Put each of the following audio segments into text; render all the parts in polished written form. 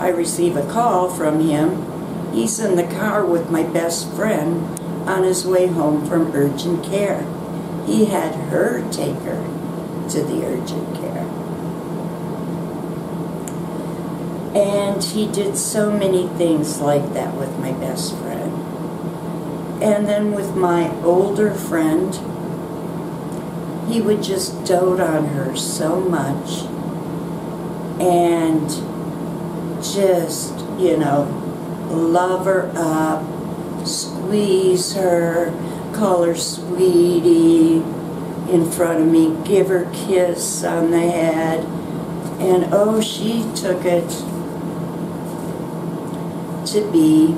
I receive a call from him. He's in the car with my best friend on his way home from urgent care. He had her take her to the urgent care. And he did so many things like that with my best friend. And then with my older friend, he would just dote on her so much and just, you know, love her up, squeeze her, call her sweetie in front of me, give her a kiss on the head, and oh, she took it to be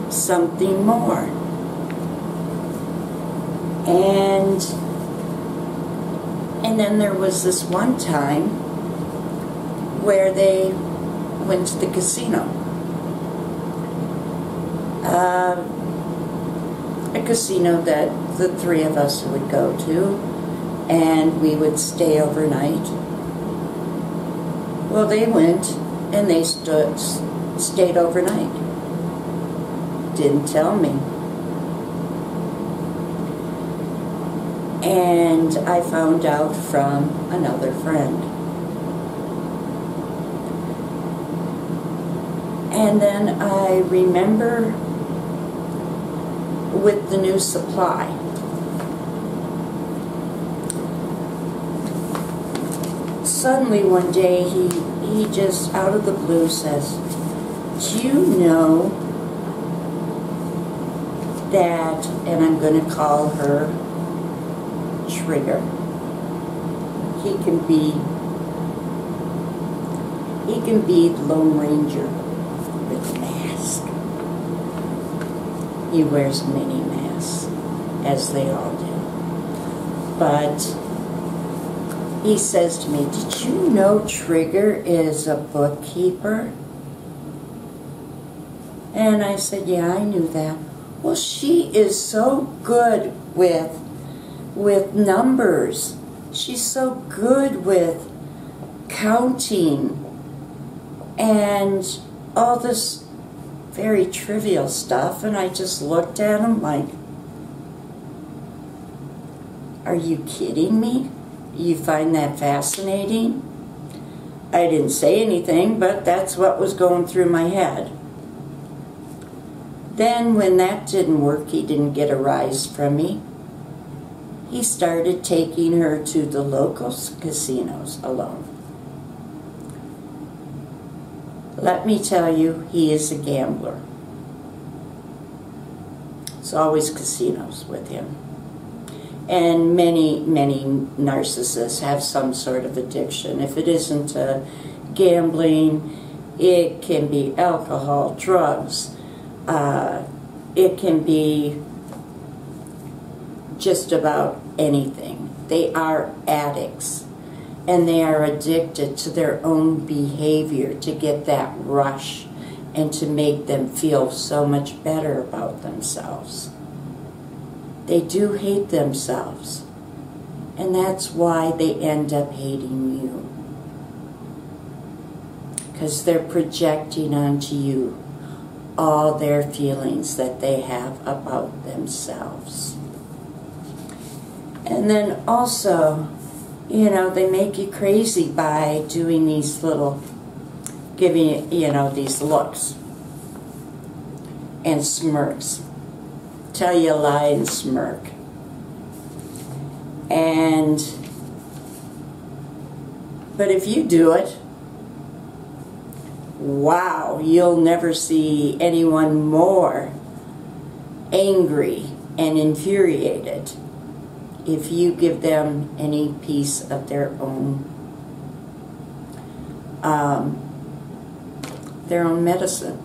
something more. And then there was this one time where they went to the casino. A casino that the three of us would go to, and we would stay overnight. Well, they went and they stayed overnight. Didn't tell me. And I found out from another friend. And then I remember with the new supply, suddenly one day he just out of the blue says, "Do you know that," and I'm going to call her Trigger. He can be the Lone Ranger with a mask. He wears many masks, as they all do. But he says to me, "Did you know Trigger is a bookkeeper?" And I said, "Yeah, I knew that." "Well, she is so good with numbers. She's so good with counting and all this very trivial stuff." And I just looked at him like, "Are you kidding me? You find that fascinating?" I didn't say anything, but that's what was going through my head. Then when that didn't work, he didn't get a rise from me. He started taking her to the local casinos alone. Let me tell you, he is a gambler. It's always casinos with him. And many, many narcissists have some sort of addiction. If it isn't gambling, it can be alcohol, drugs. It can be just about anything. They are addicts, and they are addicted to their own behavior to get that rush and to make them feel so much better about themselves. They do hate themselves, and that's why they end up hating you, because they're projecting onto you all their feelings that they have about themselves. And then also, you know, they make you crazy by doing these little, giving you, these looks and smirks. Tell you a lie and smirk. But if you do it, wow, you'll never see anyone more angry and infuriated if you give them any piece of their own medicine.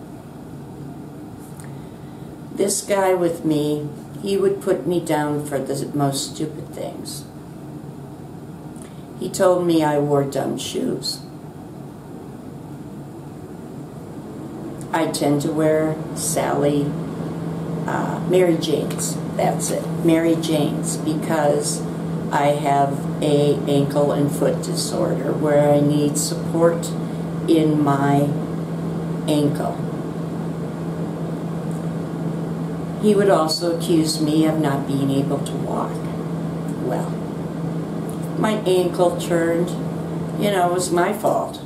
This guy with me, he would put me down for the most stupid things. He told me I wore dumb shoes. I tend to wear Mary Jane's, that's it, Mary Jane's, because I have a ankle and foot disorder where I need support in my ankle. He would also accuse me of not being able to walk well. My ankle turned, you know, it was my fault.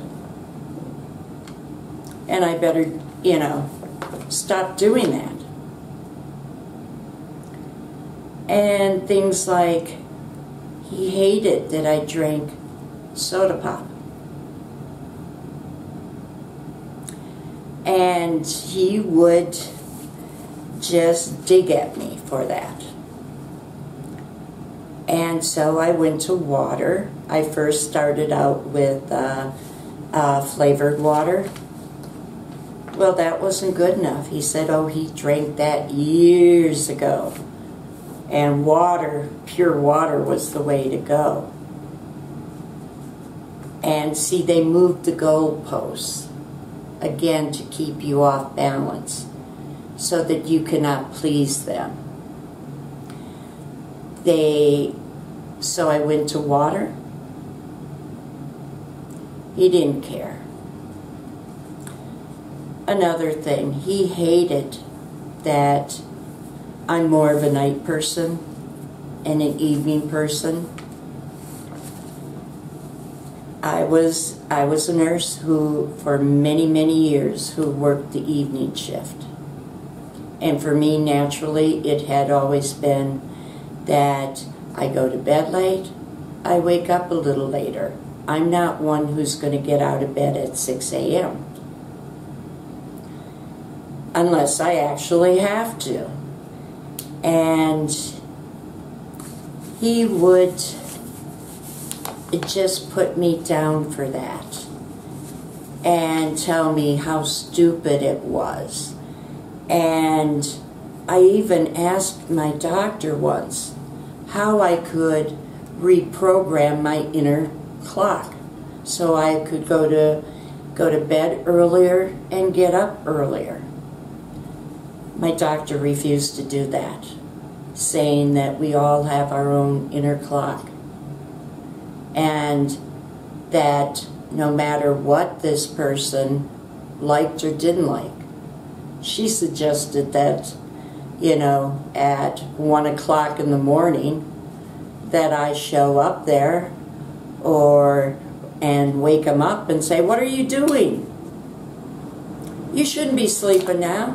And I better, you know, stop doing that. And things like, he hated that I drank soda pop. And he would just dig at me for that. And so I went to water. I first started out with flavored water. Well, that wasn't good enough. He said, oh, he drank that years ago. And water, pure water, was the way to go. And see, they moved the goalposts, again, to keep you off balance, so that you cannot please them. So I went to water. He didn't care. Another thing, he hated that I'm more of a night person and an evening person. I was a nurse who, for many, many years, who worked the evening shift. And for me, naturally, it had always been that I go to bed late, I wake up a little later. I'm not one who's going to get out of bed at 6 a.m. unless I actually have to. And he would just put me down for that and tell me how stupid it was. And I even asked my doctor once how I could reprogram my inner clock so I could go to bed earlier and get up earlier. My doctor refused to do that, saying that we all have our own inner clock, and that no matter what this person liked or didn't like, she suggested that, you know, at 1 o'clock in the morning, that I show up there and wake him up and say, what are you doing? You shouldn't be sleeping now.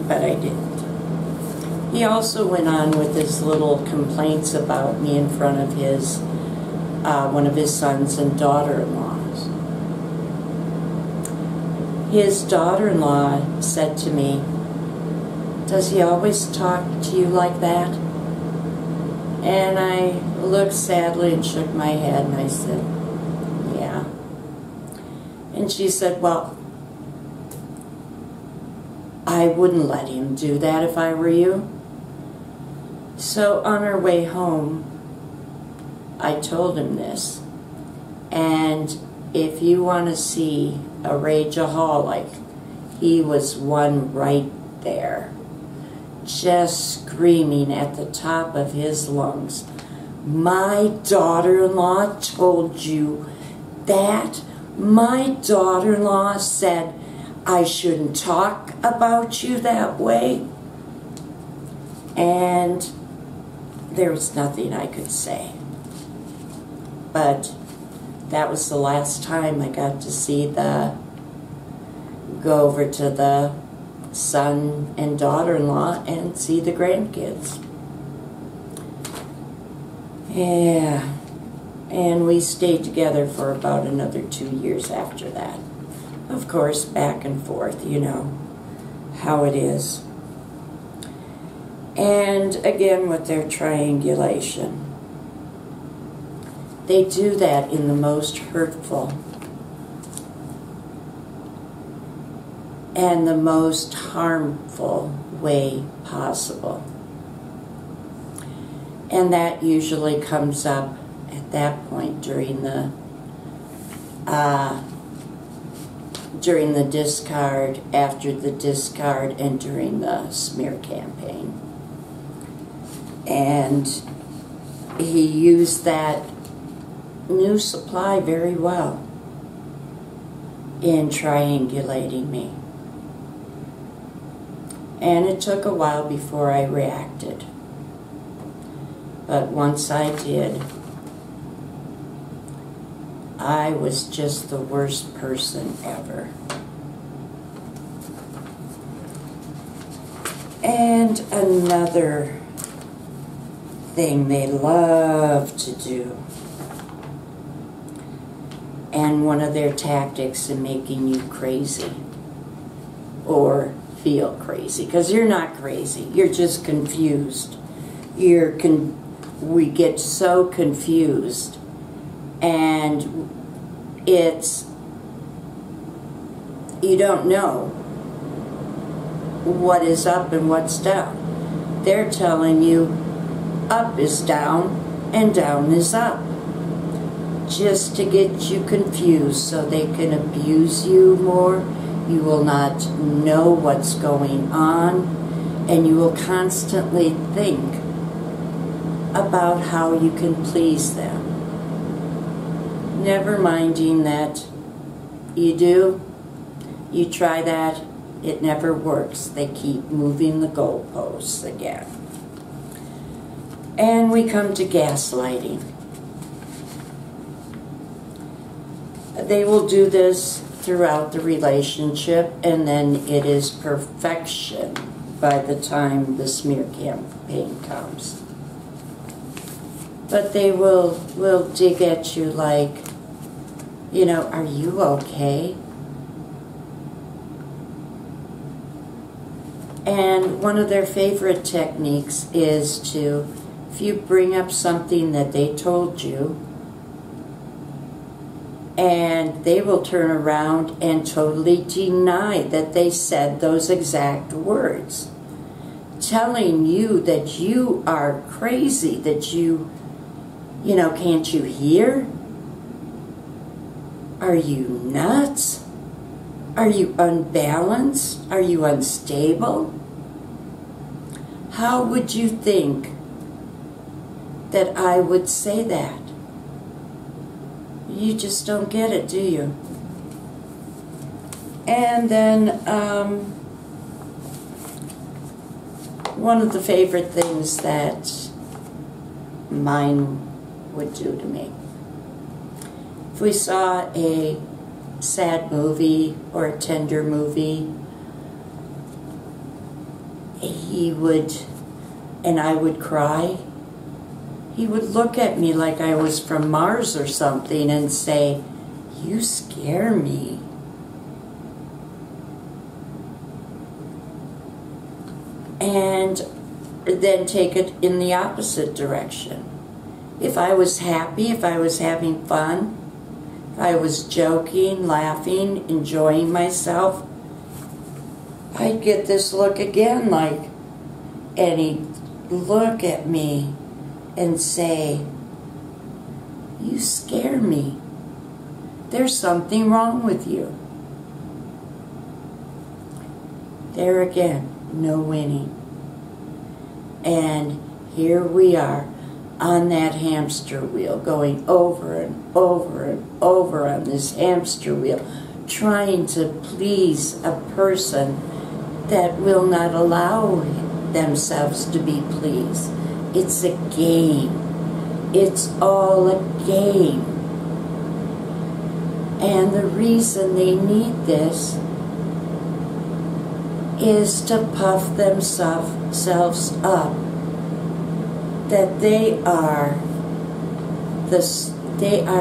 But I didn't. He also went on with his little complaints about me in front of his one of his sons and daughter-in-laws. His daughter-in-law said to me, does he always talk to you like that? And I looked sadly and shook my head and I said, yeah. And she said, well, I wouldn't let him do that if I were you. So on our way home, I told him this. And if you want to see a rageaholic, he was one right there, just screaming at the top of his lungs, my daughter-in-law told you that? My daughter-in-law said I shouldn't talk about you that way. And there was nothing I could say. But that was the last time I got to go over to the son and daughter-in-law and see the grandkids. Yeah. And we stayed together for about another 2 years after that. Of course, back and forth, you know how it is. And again, with their triangulation, they do that in the most hurtful and the most harmful way possible. And that usually comes up at that point during the discard, after the discard, and during the smear campaign. And he used that new supply very well in triangulating me. And it took a while before I reacted. But once I did, I was just the worst person ever. And another thing they love to do, and one of their tactics in making you crazy or feel crazy, because you're not crazy, you're just confused. We get so confused, and you don't know what is up and what's down. They're telling you up is down and down is up, just to get you confused so they can abuse you more. You will not know what's going on, and you will constantly think about how you can please them, never minding that you try that, it never works. They keep moving the goalposts again. And we come to gaslighting. They will do this throughout the relationship, and then it is perfection by the time the smear campaign comes. But they will dig at you like, are you okay? And one of their favorite techniques is to, if you bring up something that they told you, and they will turn around and totally deny that they said those exact words, telling you that you are crazy, that can't you hear? Are you nuts? Are you unbalanced? Are you unstable? How would you think that I would say that? You just don't get it, do you? And then one of the favorite things that mine would do to me, if we saw a sad movie or a tender movie, and I would cry, he would look at me like I was from Mars or something and say, "You scare me." And then take it in the opposite direction. If I was happy, if I was having fun, if I was joking, laughing, enjoying myself, I'd get this look again and he'd look at me and say, "You scare me. There's something wrong with you." There again, no winning. And here we are on that hamster wheel, going over and over and over on this hamster wheel, trying to please a person that will not allow themselves to be pleased. It's a game. It's all a game. And the reason they need this is to puff themselves up, that they are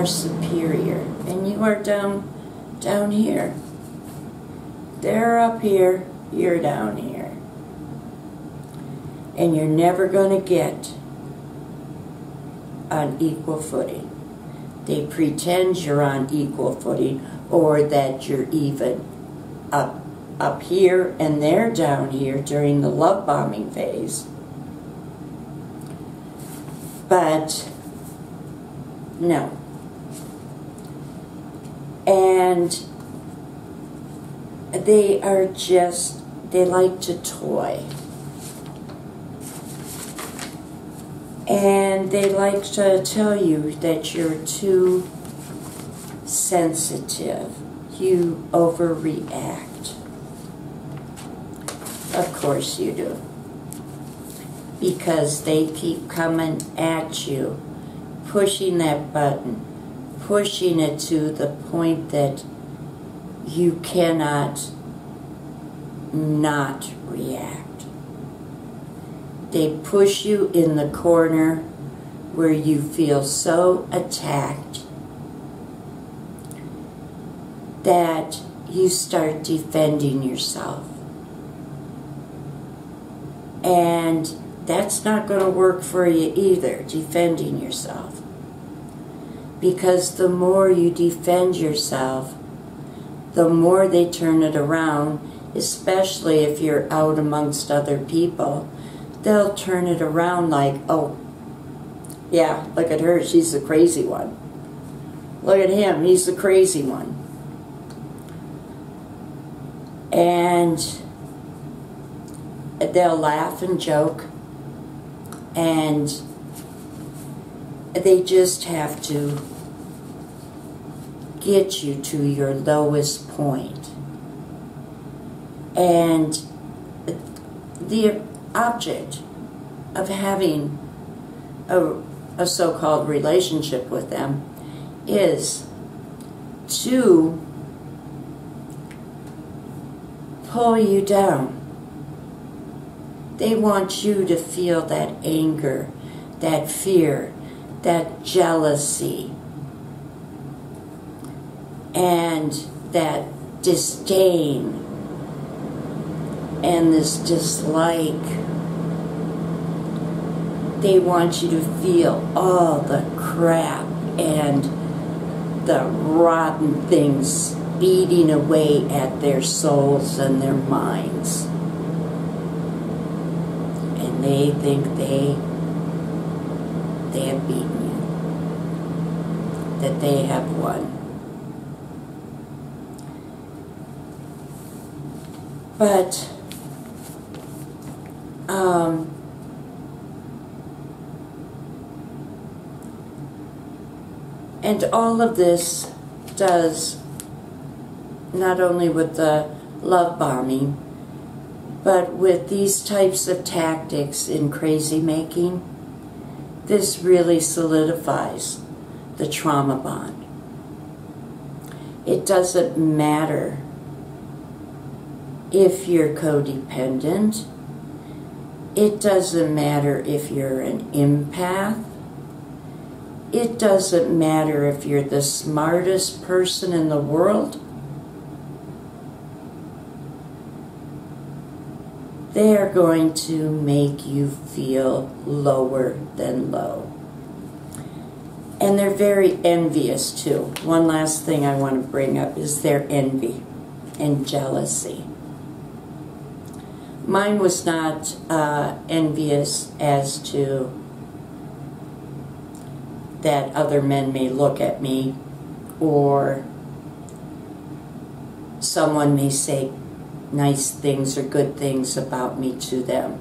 superior, and you are down here. They're up here, you're down here. And you're never going to get on equal footing. They pretend you're on equal footing, or that you're even up here and they're down here during the love bombing phase. But no. And they like to toy. And they like to tell you that you're too sensitive. You overreact. Of course you do. Because they keep coming at you, pushing that button, pushing it to the point that you cannot not react. They push you in the corner where you feel so attacked that you start defending yourself. And that's not going to work for you either, defending yourself. Because the more you defend yourself, the more they turn it around, especially if you're out amongst other people. They'll turn it around like, oh, yeah, look at her, she's the crazy one. Look at him, he's the crazy one. And they'll laugh and joke, and they just have to get you to your lowest point. And the object of having a so-called relationship with them is to pull you down. They want you to feel that anger, that fear, that jealousy, and that disdain, and this dislike. They want you to feel all the crap and the rotten things beating away at their souls and their minds. And they think they have beaten you, that they have won. But and all of this does, not only with the love bombing, but with these types of tactics in crazy making, this really solidifies the trauma bond. It doesn't matter if you're codependent. It doesn't matter if you're an empath. It doesn't matter if you're the smartest person in the world. They are going to make you feel lower than low. And they're very envious too. One last thing I want to bring up is their envy and jealousy. Mine was not envious as to that other men may look at me, or someone may say nice things or good things about me to them.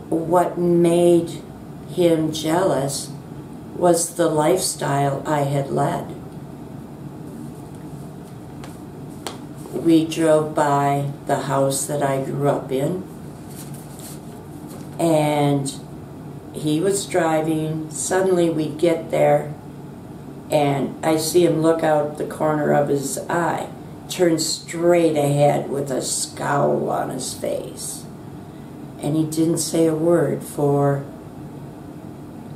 What made him jealous was the lifestyle I had led. We drove by the house that I grew up in, and he was driving. Suddenly we get there, and I see him look out the corner of his eye, turn straight ahead with a scowl on his face. And he didn't say a word for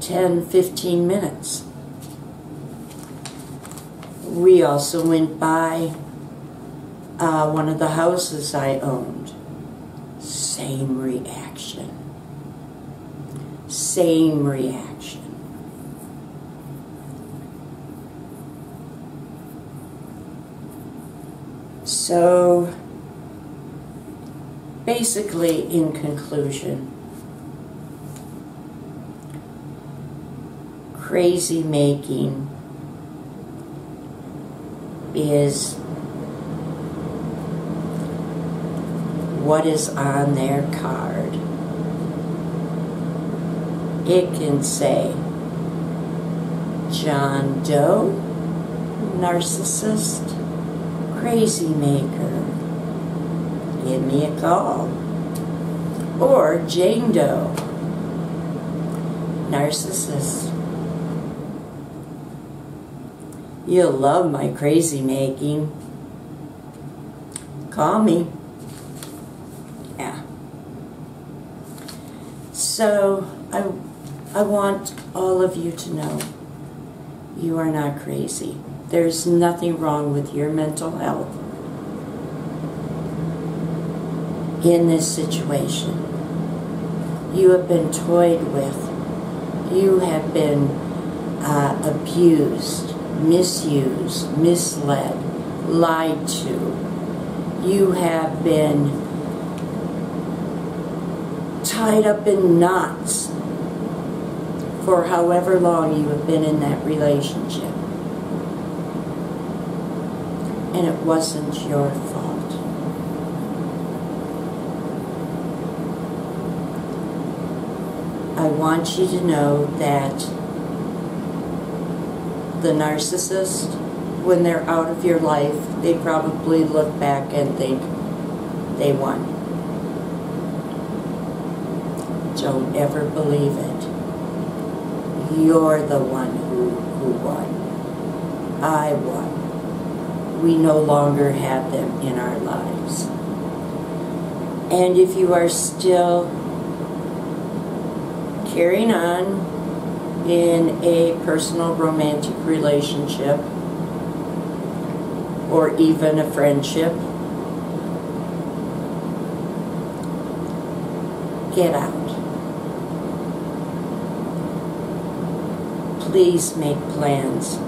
10, 15 minutes. We also went by one of the houses I owned. Same reaction. Same reaction. So, basically, in conclusion, crazy making is what is on their card. It can say, John Doe, narcissist, crazy maker, give me a call. Or Jane Doe, narcissist. You'll love my crazy making. Call me. Yeah. So I want all of you to know you are not crazy. There's nothing wrong with your mental health in this situation. You have been toyed with. You have been abused, misused, misled, lied to. You have been tied up in knots for however long you have been in that relationship. And it wasn't your fault. I want you to know that the narcissist, when they're out of your life, they probably look back and think they won. Don't ever believe it. You're the one who won. I won. We no longer have them in our lives. And if you are still carrying on in a personal romantic relationship or even a friendship, get out. Please make plans.